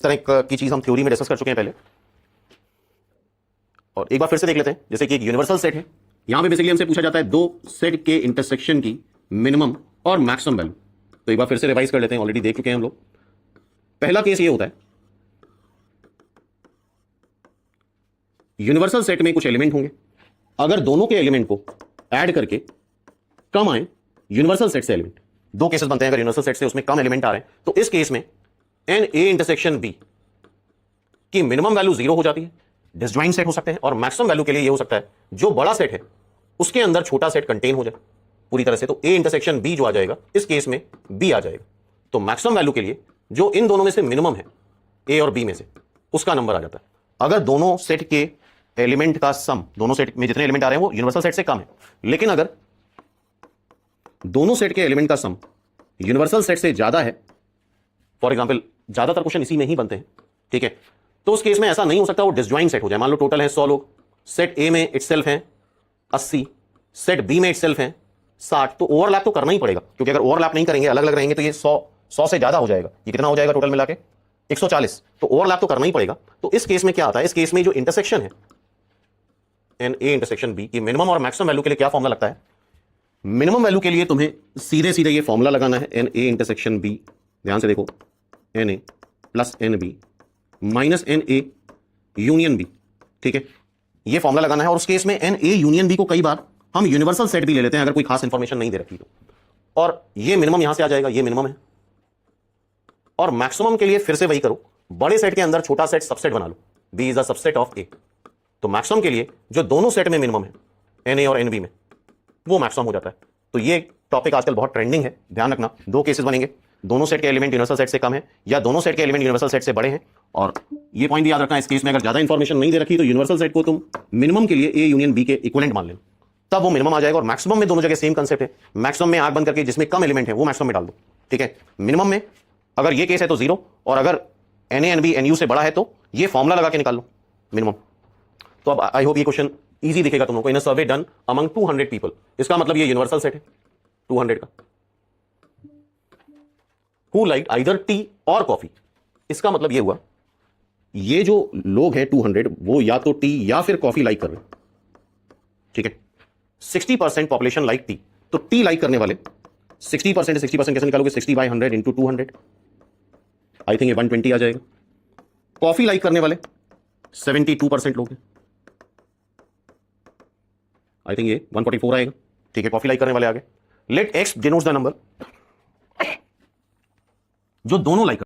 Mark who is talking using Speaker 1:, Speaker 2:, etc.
Speaker 1: इस तरह की चीज हम थ्योरी में डिस्कस कर चुके हैं पहले, और एक बार फिर से देख लेते हैं। जैसे कि एक यूनिवर्सल सेट है, यहां पे बेसिकली हमसे पूछा जाता है दो सेट के इंटरसेक्शन की मिनिमम और मैक्सिमम वैल्यू। तो एक बार फिर से रिवाइज कर लेते हैं, ऑलरेडी देख चुके हैं हम लोग। पहला केस ये होता है, यूनिवर्सल सेट में कुछ एलिमेंट होंगे, अगर दोनों के एलिमेंट को ऐड करके कम आए यूनिवर्सल सेट से एलिमेंट, दो केसेस बनते हैं। अगर यूनिवर्सल सेट से उसमें कम एलिमेंट आ रहे हैं तो इस केस में एन ए इंटरसेक्शन बी की मिनिमम वैल्यू 0 हो जाती है। डिसजॉइंट सेट हो सकते हैं, और मैक्सिमम वैल्यू के लिए ये हो सकता है जो बड़ा सेट है उसके अंदर छोटा सेट कंटेन हो जाए पूरी तरह से, तो ए इंटरसेक्शन बी जो आ जाएगा इस केस में बी आ जाएगा। तो मैक्सिमम वैल्यू के लिए जो इन दोनों में से मिनिमम है ए और बी में से, उसका नंबर आ जाता है। अगर दोनों सेट के एलिमेंट का सम, दोनों सेट में जितने एलिमेंट आ रहे हैं वो यूनिवर्सल सेट से कम है, लेकिन अगर दोनों सेट के एलिमेंट का सम यूनिवर्सल सेट से ज्यादा है, फॉर एग्जांपल ज्यादातर क्वेश्चन इसी में ही बनते हैं, ठीक है, तो उस केस में ऐसा नहीं हो सकता वो डिसजॉइंट सेट हो जाए। मान लो टोटल है 100 लोग, सेट ए में इटसेल्फ है 80, सेट बी में इटसेल्फ है 60, तो ओवरलैप तो करना ही पड़ेगा, क्योंकि अगर ओवरलैप नहीं करेंगे, अलग अलग रहेंगे, तो ये 100 से ज्यादा हो जाएगा। ये कितना हो जाएगा टोटल मिला के 140, तो ओवरलैप तो करना ही पड़ेगा। तो इस केस में क्या आता है, इस केस में जो इंटरसेक्शन है एन ए इंटरसेक्शन बी की मिनिमम और मैक्सिमम वैल्यू के लिए क्या फॉर्मूला लगता है। मिनिमम वैल्यू के लिए तुम्हें सीधे सीधे ये फॉर्मूला लगाना है, एन ए इंटरसेक्शन बी, ध्यान से देखो, n A plus n B minus n A union B, ठीक है, ये फॉर्मूला लगाना है। और उस केस में एन ए यूनियन बी को कई बार हम यूनिवर्सल सेट भी ले लेते हैं अगर कोई खास इंफॉर्मेशन नहीं दे रखी तो, और ये मिनिमम यहां से आ जाएगा, ये मिनिमम है। और मैक्सिमम के लिए फिर से वही करो, बड़े सेट के अंदर छोटा सेट सबसेट बना लो, B is a subset of A. तो मैक्सिमम के लिए जो दोनों सेट में मिनिमम है एन ए और एन बी में, वो मैक्सिमम हो जाता है। तो ये टॉपिक आजकल बहुत ट्रेंडिंग है, ध्यान रखना। दो केसेस बनेंगे, दोनों सेट के एलिमेंट यूनिवर्सल सेट से कम है या दोनों सेट के एलिमेंट यूनिवर्सल सेट से बड़े हैं। और ये पॉइंट याद रखना, इस केस में अगर ज्यादा इंफॉर्मेशन नहीं दे रखी तो यूनिवर्सल सेट को तुम मिनिमम के लिए ए यूनियन बी के इक्विवेलेंट मान लेना, तब वो मिनिमम आ जाएगा। और मैक्सिमम में दोनों जगह सेम कंसेप्ट है, मैक्सिमम में आंख बंद करके जिसमें कम एलिमेंट है वो मैक्सिमम में डाल दो, ठीक है। मिनिमम में अगर ये केस है तो 0, और अगर n A n B n U से बड़ा है तो ये फॉर्मूला लगा के निकाल लो मिनिमम। तो अब आई होप ये क्वेश्चन इजी दिखेगा तुम लोग को। इन अ सर्वे डन अमंग 200 पीपल, इसका मतलब ये यूनिवर्सल सेट है 200 का। हु लाइक आइदर टी और कॉफी, इसका मतलब ये हुआ ये जो लोग हैं 200 वो या तो टी या फिर कॉफी लाइक कर रहे हैं, ठीक है। 60% पॉपुलेशन लाइक टी, तो टी लाइक करने वाले 60% 60% कैसे निकालोगे, 60/100 इंटू 200, आई थिंक ये 120 आ जाएगा। कॉफी लाइक करने वाले 72% लोग हैं, आई थिंक ये 144 आएगा, ठीक है। कॉफी लाइक करने वाले आगे। Let x denotes the number जो दोनों लाइक